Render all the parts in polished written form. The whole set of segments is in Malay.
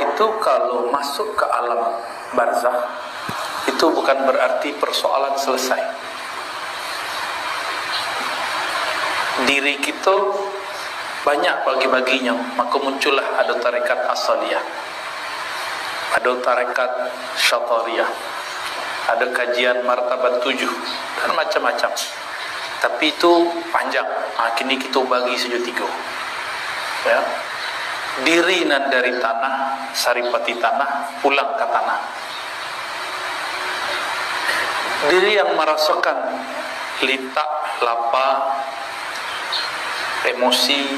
itu kalau masuk ke alam barzakh itu bukan berarti persoalan selesai. Diri kita banyak bagi-baginya, maka muncullah ada tarekat asaliyah, ada tarekat syatariyah, ada kajian martabat 7 dan macam-macam. Tapi itu panjang. Kini kita bagi saja 3. Ya. Diri nan dari tanah, saripati tanah, pulang ke tanah. Diri yang merasakan litak, lapar, emosi,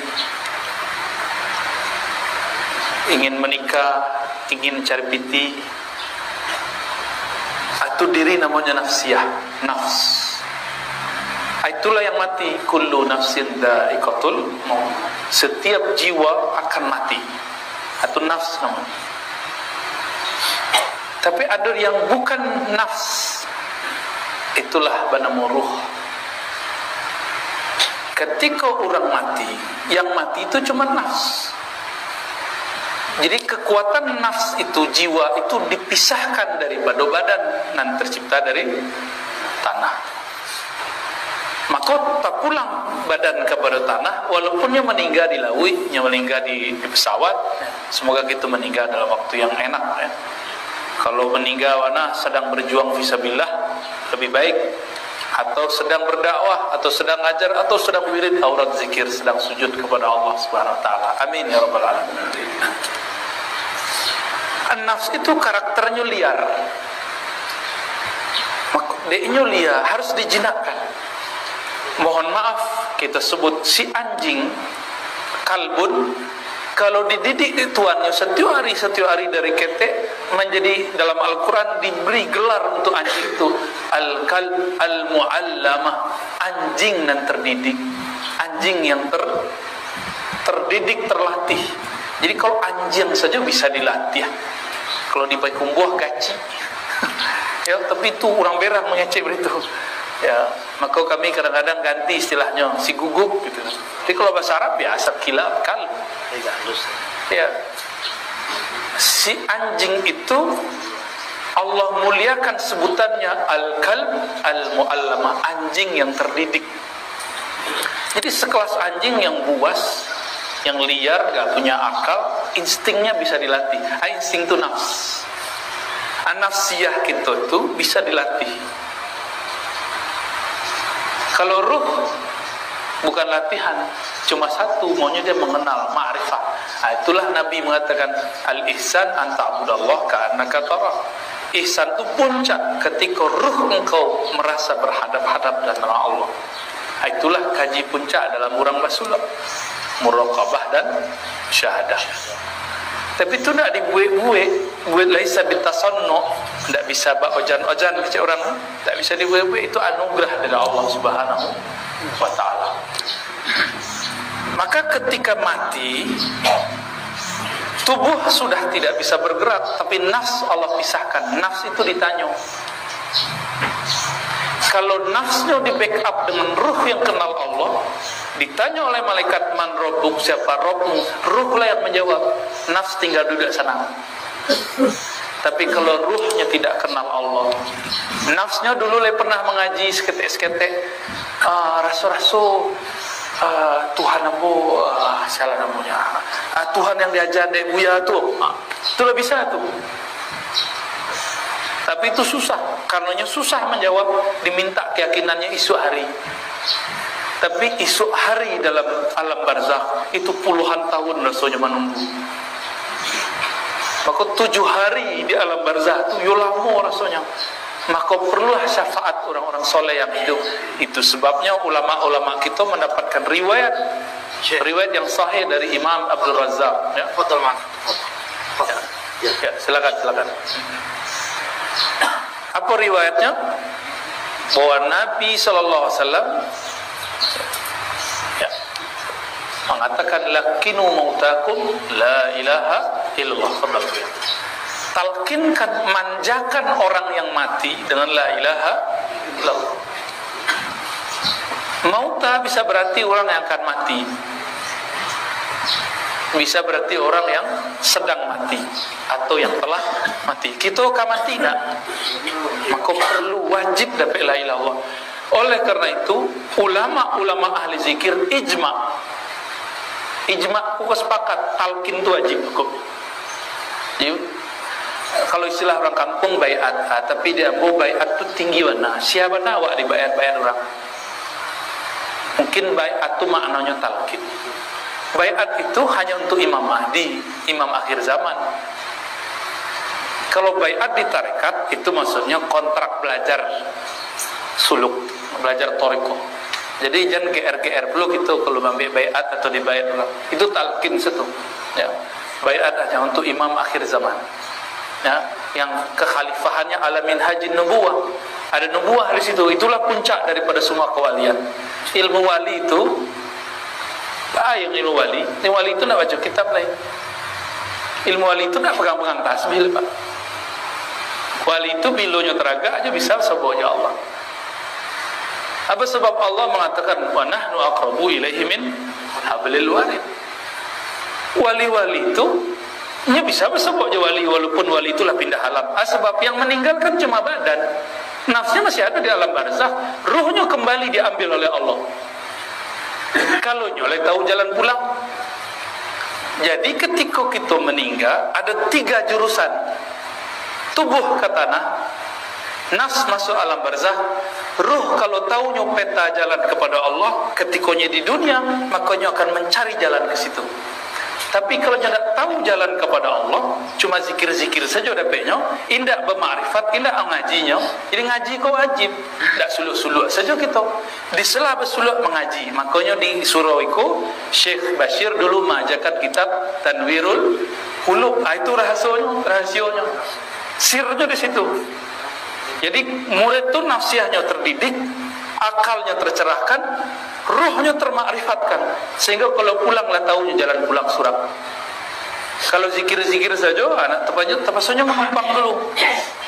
ingin menikah, ingin cari piti, itu diri namanya nafsiyah, nafs. Itulah yang mati. Kullu nafsin dha'iqatul maut. Setiap jiwa akan mati. Itu nafs namanya. Tapi ada yang bukan nafs. Itulah bernama ruh. Ketika orang mati, yang mati itu cuma nafs. Jadi kekuatan nafs itu, jiwa itu dipisahkan daripada badan dan tercipta dari tanah. Maka tak pulang badan kepada tanah, walaupun yang meninggal di laut, yang meninggal di pesawat. Semoga kita meninggal dalam waktu yang enak, ya. Kalau meninggal sedang berjuang fisabilillah lebih baik, atau sedang berdakwah, atau sedang ngajar, atau sedang wirid aurat zikir, sedang sujud kepada Allah Subhanahu wa taala. Amin ya rabbal alamin. An-nafs itu karakternya liar. Dia liar, harus dijinakkan. Mohon maaf, kita sebut si anjing kalbun, kalau dididik tuannya setiap hari dari ketek, menjadi dalam Al-Quran diberi gelar untuk anjing itu al-kalb al-muallamah, anjing yang terdidik, anjing yang terdidik, terlatih. Jadi kalau anjing saja bisa dilatih, kalau dipakai buah gaci ya, tapi itu orang berang mengecek begitu. Ya, maka kami kadang-kadang ganti istilahnya si guguk gitu. Jadi kalau bahasa Arab biasa kilab, kalb. Ya. Si anjing itu Allah muliakan sebutannya al-kalb al-muallamah, anjing yang terdidik. Jadi sekelas anjing yang buas, yang liar, gak punya akal, instingnya bisa dilatih. Insting itu nafs. Nafsiyah kita itu bisa dilatih. Kalau ruh bukan latihan, cuma satu, maunya dia mengenal, ma'rifah. Itulah Nabi mengatakan al-ihsan an ta'budallah ka'annaka tarah. Ihsan itu puncak ketika ruh engkau merasa berhadap-hadap dengan Allah. Itulah kaji puncak dalam orang basulak, muraqabah dan syahadah. Tapi itu nak dibuat-buat, buat laisa bitasannu, tidak bisa bak ojan-ojan kecil orang, tidak bisa dibuat-buat. Itu anugerah dari Allah Subhanahu wa taala. Maka ketika mati, tubuh sudah tidak bisa bergerak, tapi nafs Allah pisahkan. Nafs itu ditanya. Kalau nafsnya di backup dengan ruh yang kenal Allah, ditanya oleh malaikat, man robbuk, siapa robmu, ruhlah yang menjawab, nafs tinggal duduk sana. Tapi kalau ruhnya tidak kenal Allah, nafsnya dulu pernah mengaji seketek-seketek, rasu-rasu, Tuhan ambo, salah namanya, Tuhan yang diajar dek buya tuh, itulah bisa tuh. Tapi itu susah, karenanya susah menjawab, diminta keyakinannya isu hari. Tapi isu hari dalam alam barzakh itu puluhan tahun rasanya menunggu. Maka 7 hari di alam barzakh itu lama rasanya. Maka perlulah syafaat orang-orang soleh yang hidup. Itu sebabnya ulama-ulama kita mendapatkan riwayat yang sahih dari Imam Abdul Razzaq. Ya, betul mas. Ya, silakan. Apa riwayatnya? Bahwa Nabi SAW mengatakan lakinu mautakum la ilaha illallah. Talkinkan, manjakan orang yang mati dengan la ilaha illallah. Mauta bisa berarti orang yang akan mati. Bisa berarti orang yang sedang mati atau yang telah mati. Kita mati nak, maka perlu wajib dapat la ilaha illallah. Oleh karena itu ulama-ulama ahli zikir ijma aku sepakat talqin itu wajib hukum. Jadi, kalau istilah orang kampung baiat, tapi dia mau baiat itu tinggi mana? Siapa nak di baiat orang? Mungkin baiat itu maknanya talqin. Baiat itu hanya untuk Imam Mahdi, imam akhir zaman. Kalau baiat di tarekat itu maksudnya kontrak belajar suluk, belajar toriko. Jadi jangan GR dulu gitu kalau ambil baiat atau dibayar orang. Itu talqin situ. Ya. Baiat hanya untuk imam akhir zaman. Ya, yang kekhalifahannya ala minhajin nubuwah. Ada nubuwah di situ. Itulah puncak daripada semua kewalian. Ilmu wali itu yang ilmu wali. Ilmu wali itu nak baca kitab lain. Ilmu wali itu nak pegang-pegang tasbih, Pak. Wali itu bilonya teraga aja bisa sebutnya Allah. Apa sebab Allah mengatakan wa nahnu aqrabu ilaihi min hablil warid. Wali-wali itu nya bisa sebut wali walaupun wali itulah pindah alam. Sebab yang meninggalkan cuma badan, nafsnya masih ada di alam barzakh, ruhnya kembali diambil oleh Allah. Kalau nyoleh tahu jalan pulang. Jadi ketika kita meninggal ada 3 jurusan. Tubuh ke tanah, nafs masuk alam barzakh, ruh kalau tahu peta jalan kepada Allah ketikanya di dunia, makanya akan mencari jalan ke situ. Tapi kalau tidak tahu jalan kepada Allah, cuma zikir-zikir saja dapatnya, indak bermakrifat, indak ngajinya. Jadi ngaji kau wajib, tidak suluk-suluk saja kita. Di sela bersuluk mengaji, makanya di surau itu Syekh Bashir dulu mengajarkan kitab Tanwirul Qulub. Itu rahasianya. Sirnya di situ. Jadi murid itu nafsiahnya terdidik, akalnya tercerahkan, ruhnya termakrifatkan, sehingga kalau pulanglah tahunya jalan pulang surat. Kalau zikir-zikir saja, anak tepasnya mengumpang dulu,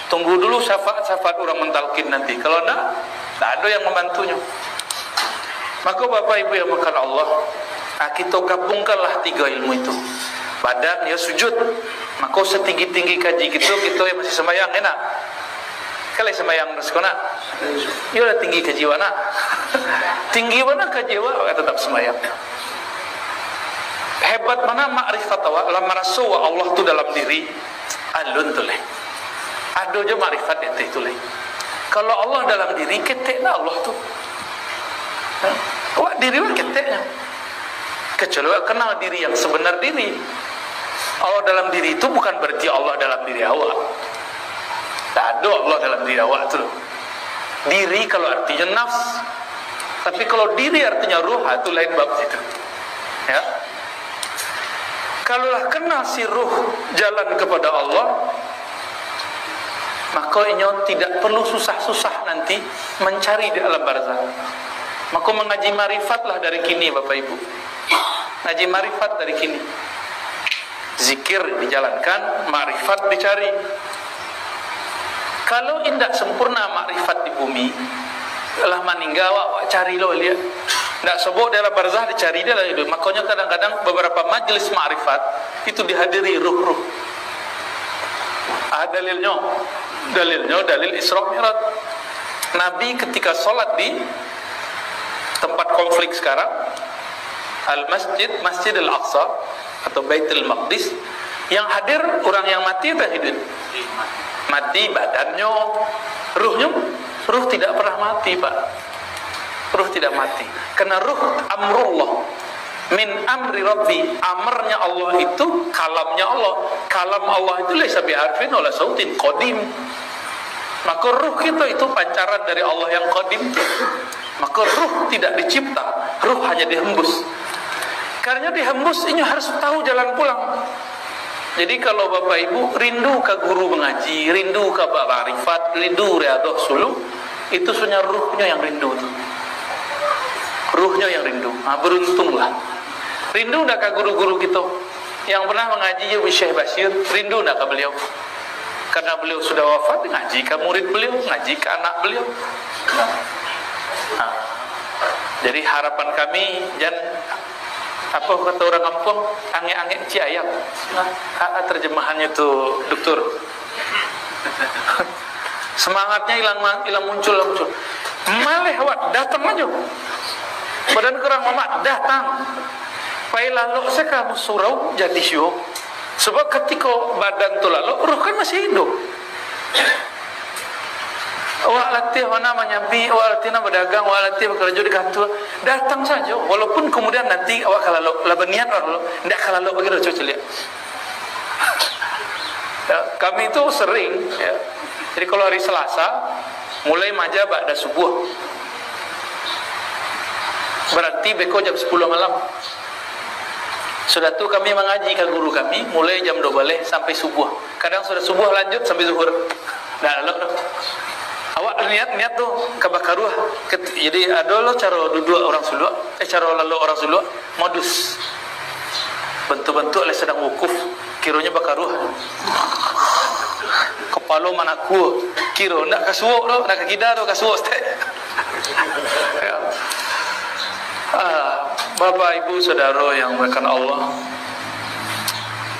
tunggu dulu syafaat orang mentalkin nanti. Kalau tak ada yang membantunya. Maka Bapak Ibu yang makan Allah, kita gabungkanlah 3 ilmu itu. Badan ya sujud, maka setinggi-tinggi kaji kita yang masih sembahyang enak. Kalau sembahyang sekona, ya udah tinggi ke jiwa nak, tinggi mana ke jiwa, tetap sembahyang. Hebat mana makrifat awak, lah merasa Allah tu dalam diri, alun tu leh. Ada je makrifat itu leh. Kalau Allah dalam diri, ketek lah Allah tu. Awak diri lah keteknya. Kecuali awak kenal diri yang sebenar diri. Allah dalam diri itu bukan berarti Allah dalam diri awak. Tak ada Allah dalam diri awak tu. Diri kalau artinya nafs, tapi kalau diri artinya ruh, itu lain bab itu. Ya. Kalaulah kenal si ruh jalan kepada Allah, maka inyo tidak perlu susah-susah nanti mencari di alam barzakh. Maka mengaji marifatlah dari kini Bapak Ibu. Ngaji marifat dari kini. Zikir dijalankan, marifat dicari. Kalau indak sempurna makrifat di bumi, lah meninggal awak cari lo lihat. Ndak sebut dalam barzakh dicari dia lah itu. Makanya kadang-kadang beberapa majelis makrifat itu dihadiri ruh-ruh. Dalil Isra Mi'raj. Nabi ketika sholat di tempat konflik sekarang, Masjid Al-Aqsa atau Baitul Maqdis, yang hadir orang yang mati atau hidup? Mati badannya, ruh tidak pernah mati, Pak. Ruh tidak mati karena ruh amrullah, min amri rabbi. Amarnya Allah itu kalamnya Allah. Kalam Allah itu laisa bi'arfin wala sautin qadim. Maka ruh kita itu pancaran dari Allah yang qadim. Maka ruh tidak dicipta, ruh hanya dihembus. Karena dihembus ini harus tahu jalan pulang. Jadi kalau Bapak Ibu rindu ke guru mengaji, rindu ke ma'rifat, rindu riyadhah suluk, itu sebenarnya ruhnya yang rindu tuh. Ruhnya yang rindu. Beruntunglah. Rindu enggak ke guru-guru kita yang pernah mengaji ya Syekh Bashir, rindu enggak ke beliau? Karena beliau sudah wafat, ngaji ke murid beliau, ngaji ke anak beliau. Jadi harapan kami jangan Apa kata orang kampung, ange-ange ci ayam. Terjemahannya tuh dokter. Semangatnya hilang muncul. Malih awak datang aja. Badan kurang mamak datang. Pai lalu sekamu surau jadi syuk. Sebab ketika badan tu lalu, roh kan masih hidup. Awak latih namanya awak latih berdagang, awak latih bekerja di kantor, datang saja. Walaupun kemudian nanti awak kalau berniat orang tidak kalau begitu coba lihat. Ya, kami itu sering, ya. Jadi kalau hari Selasa mulai majab ada subuh, berarti beko jam 10 malam. Sudah tu kami mengaji ke guru kami mulai jam 12 sampai subuh. Kadang sudah subuh lanjut sampai zuhur. Dah lalu. Awak niat tuh kebakaruah. Jadi ada lo cara duduk orang Sulu, cara lalu orang Sulu modus. Bentuk-bentuk le sedang wukuf, kironya bakaruah. Kepala mana ku, kiro nak kasuo lo, nak kida lo kasuo ste. Bapak ibu saudara yang dimuliakan Allah,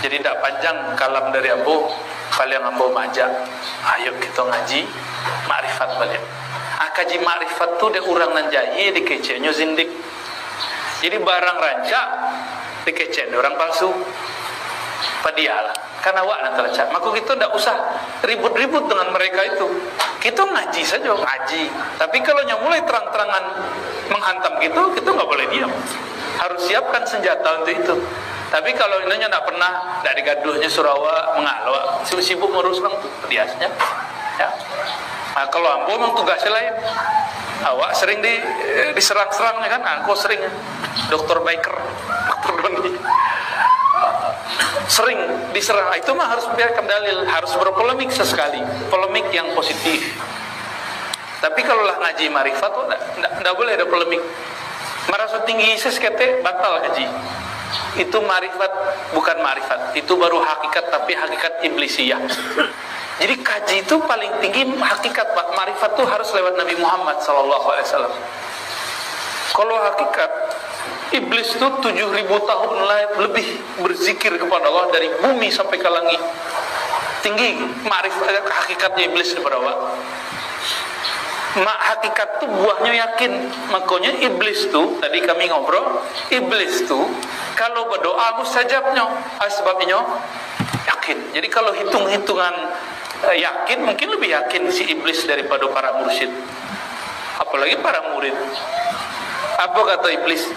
jadi tidak panjang kalam dari ambo, kalian ambo majak. Ayo kita ngaji makrifat balik. Kaji makrifat tu de urang nan jahi di kece nyo zindik. Jadi barang rancak di kece orang palsu. Padialah. Karena awak nak tercak. Maka kita tidak usah ribut-ribut dengan mereka itu. Kita ngaji saja, ngaji. Tapi kalau yang mulai terang-terangan menghantam kita nggak boleh diam. Harus siapkan senjata untuk itu. Tapi kalau ininya tidak pernah, tidak digaduhnya Surawa, mengalwa, sibuk ngurus orang biasanya. Ya. Nah, kalau ambo memang tugasnya lain. Awak sering diserang-serangnya kan? Aku sering. Dr. Baker, Dr. Doni. Sering diserang. Itu mah harus biarkan dalil, harus berpolemik sesekali, polemik yang positif. Tapi kalau lah ngaji marifat, tidak boleh ada polemik. Merasa tinggi seskete batal ngaji. Itu marifat bukan marifat. Itu baru hakikat, tapi hakikat iblisiyah. Jadi kaji itu paling tinggi hakikat. Marifat itu harus lewat Nabi Muhammad SAW. Kalau hakikat, iblis itu 7.000 tahun lebih berzikir kepada Allah dari bumi sampai ke langit. Tinggi marifat hakikatnya iblis kepada Allah. Hakikat itu buahnya yakin. Makanya iblis tu, tadi kami ngobrol, iblis tu kalau berdoa mustajabnya, sebabnya yakin. Jadi kalau hitung-hitungan yakin, mungkin lebih yakin si iblis daripada para mursyid, apalagi para murid. Apa kata iblis?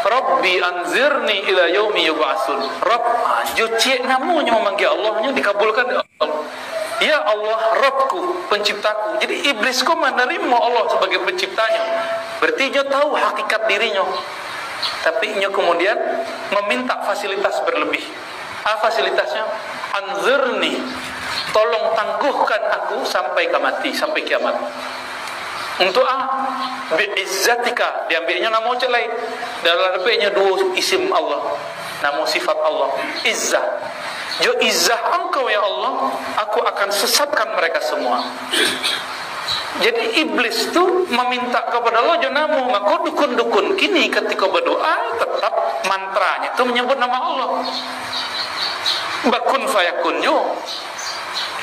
Rabbi anzirni ila yaumi yub'atsun. Rabb, juci namanya memanggil Allahnya dikabulkan oleh Allah. Ya Allah, Rabbku, penciptaku. Jadi iblis kok menerima Allah sebagai penciptanya. Berarti dia tahu hakikat dirinya. Tapi dia kemudian meminta fasilitas berlebih. Fasilitasnya? Anzirni, tolong tangguhkan aku sampai mati, sampai kiamat. Untuk bi'izzatika, diambilnya nama ucap lain. Dalam lebihnya dua isim Allah, nama sifat Allah. Izzah. Jo izzah engkau ya Allah, aku akan sesatkan mereka semua. Jadi iblis tu meminta kepada Allah jo namu, maka dukun-dukun kini ketika berdoa tetap mantranya itu menyebut nama Allah. Bakun fayakun jo.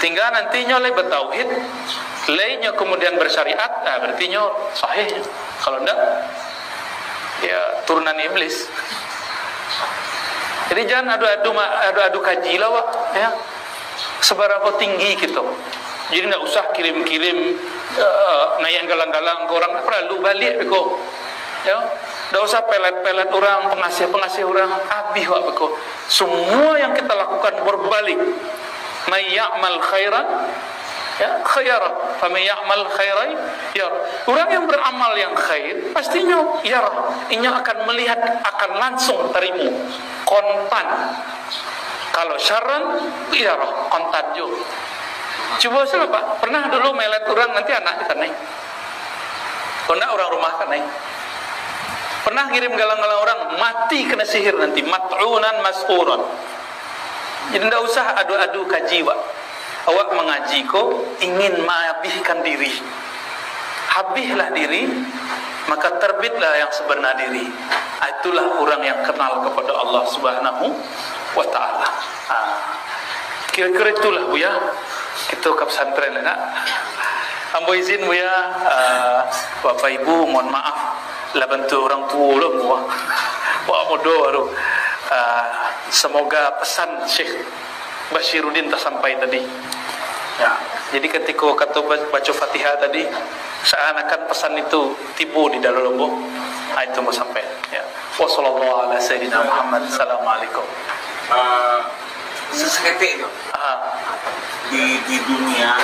Tinggal nantinya oleh bertauhid, lainnya kemudian bersyariat, berarti nya sahih. Kalau enggak, ya turunan iblis. Jadi jangan adu-adu kaji lah, Wak, ya. Seberapa tinggi kita. Jadi tidak usah kirim-kirim naik galang-galang ke orang, perlu balik beko. Ya. Tidak usah pelet-pelet orang, pengasih-pengasih orang, habis Wak beko. Semua yang kita lakukan berbalik. May ya'mal khairan ya khayara, fa may ya'mal khairan ya. Orang yang beramal yang khair pastinya ya, inya akan melihat, akan langsung terima kontan. Kalau syarran ya kontan juga. Coba saya Pak, pernah dulu melet orang nanti anak kita naik. Kena orang rumah kan naik. Pernah kirim galang-galang orang mati kena sihir nanti, mat'unan mas'uran. Jadi tidak usah adu-adu kaji, Wak. Awak mengaji kok ingin menghabiskan diri. Habislah diri, maka terbitlah yang sebenar diri. Itulah orang yang kenal kepada Allah Subhanahu wa taala. Kira-kira itulah Buya. Kita ke pesantren nak. Ambo izin Buya, Bapak Ibu mohon maaf lah bantu orang tua lah Buya. Wah modo baru. Semoga pesan Syekh Bashiruddin tersampai tadi. Ya, jadi ketika kata baca Fatihah tadi, seakan-akan pesan itu tiba di dalam lubuk. Itu mau sampai. Ya. Wassallallahu ala sayyidina Muhammad. Assalamualaikum. Seseketik tu. Di dunia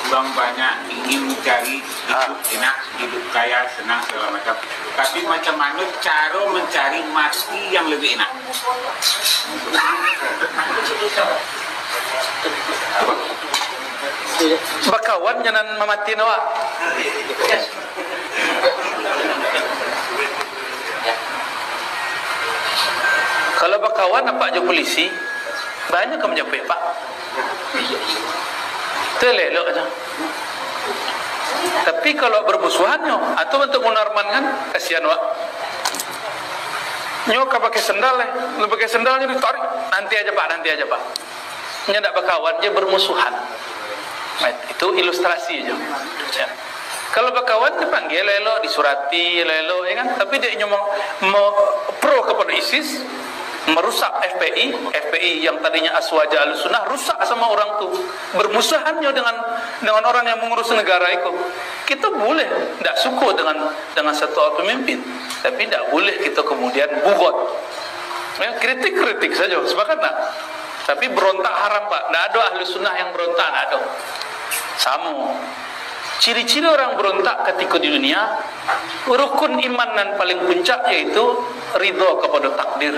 orang banyak ingin mencari hidup enak, hidup kaya, senang segala macam. Tapi macam mana cara mencari mati yang lebih enak? Bakawan jangan memati awak. Kalau bakawan apa aja polisi banyak kamu jumpa Pak. Telelok aja. Tapi kalau bermusuhannya atau untuk menarmankan kasihan wak. Nyoka pakai sendal lu pakai sendalnya ditarik. Nanti aja Pak. Nya ndak bakawan dia bermusuhan. Itu ilustrasi aja. Ya. Kalau bakawan dipanggil lelo, disurati lelo, ya kan? Tapi dia nyomong pro kepada ISIS, merusak FPI yang tadinya aswaja al-sunnah, rusak sama orang tu. Bermusuhannya dengan orang yang mengurus negara itu. Kita boleh tidak suka dengan satu pemimpin, tapi tidak boleh kita kemudian bugot. Ya, kritik saja, sepakat tak? Tapi berontak haram Pak. Tidak ada ahli sunnah yang berontak, tidak ada. Sama. Ciri-ciri orang berontak ketika di dunia, rukun iman dan paling puncak yaitu ridho kepada takdir.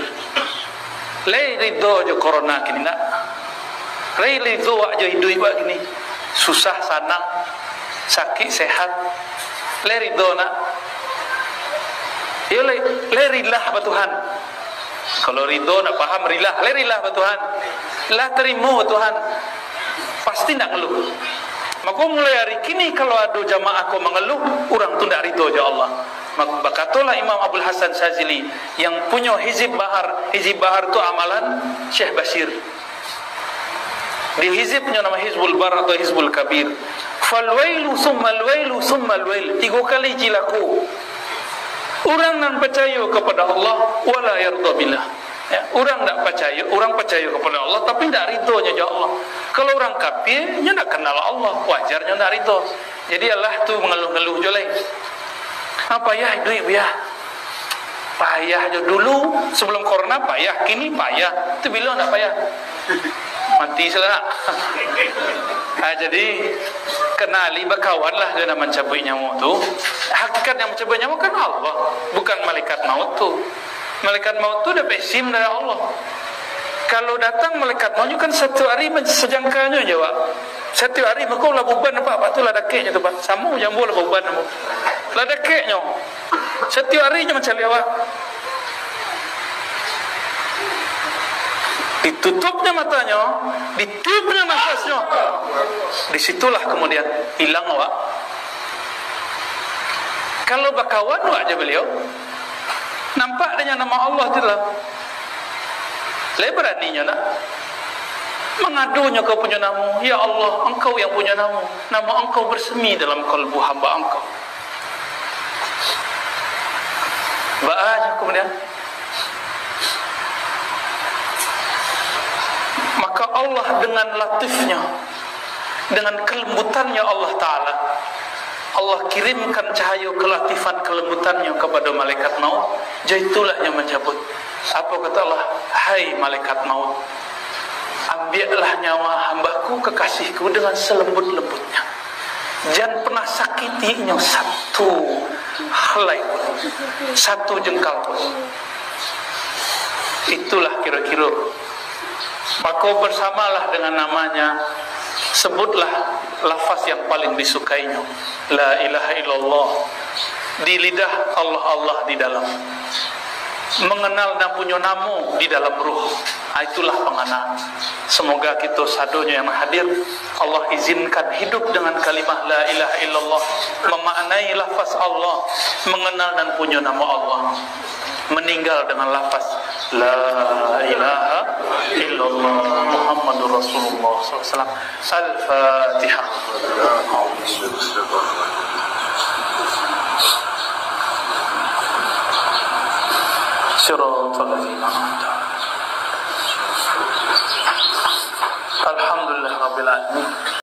Lei ridho je corona kini nak. Lei ridho aja hidup buat gini. Susah sanang, sakit sehat. Lei ridho nak. Ya lei rilah ba Tuhan. Kalau ridho nak paham rilah, lei rilah ba Tuhan. Lah terima Tuhan. Pasti nak ngeluh. Maka mulai hari kini kalau ada jamaah aku mengeluh, orang tu tidak ridho je Allah. Maka katalah Imam Abdul Hasan Shazili yang punya Hizib Bahar. Hizib Bahar itu amalan Syekh Bashir. Di Hizib punya nama Hizbul Bar atau Hizbul Kabir. Falwailu summal wailu summal wail. 3 kali jilaku. Orang nan percaya kepada Allah wala yarda billah. Ya, orang tak percaya, orang percaya kepada Allah tapi tidak ridhonya je Allah. Kalau orang kafir, dia tak kenal Allah, wajarnya tak ridho. Jadi Allah tu mengeluh-ngeluh je lain. Payah duit biar. Payah je dulu sebelum corona payah, kini payah. Tu bila nak payah? Mati salah. Jadi kenali berkawanlah dengan mencabut nyamuk tu. Hakikat yang mencabut nyamuk kan Allah, bukan malaikat maut tu. Malaikat maut tu dapat SIM dari Allah. Kalau datang malaikat maut kan satu hari sejangkanya je Pak. Satu hari kau lah beban Pak tu lah dakeknya tu Pak. Sama jambu lah beban apa. Lah dakeknya. Satu hari je macam awak. Ditutupnya matanya, ditutupnya nafasnya. Disitulah kemudian hilang awak. Kalau berkawan aja beliau, nampak dengan nama Allah di dalam. Saya beraninya nak mengadunya kau punya nama. Ya Allah, engkau yang punya nama. Nama engkau bersemi dalam kalbu hamba engkau. Ba'anya kemudian. Maka Allah dengan latifnya, dengan kelembutannya Allah Ta'ala, Allah kirimkan cahaya kelatifan kelembutannya kepada malaikat maut. Jaitulah yang mencabut. Apa kata Allah? Hai malaikat maut, ambillah nyawa hambaku kekasihku dengan selembut-lembutnya. Jangan pernah sakitinya satu helai pun, satu jengkal pun. Itulah kira-kira. Maka bersamalah dengan namanya, sebutlah lafaz yang paling disukainya, la ilaha illallah, di lidah Allah di dalam. mengenal dan punya namu di dalam ruh. Itulah pengenal. Semoga kita sadonya yang hadir Allah izinkan hidup dengan kalimah la ilaha illallah, memaknai lafaz Allah, mengenal dan punya nama Allah, meninggal dengan lafaz la ilaha illallah Muhammadur Rasulullah SAW. Al-Fatihah. Siratal ladzina an'amta 'alaihim. Alhamdulillah rabbil alamin.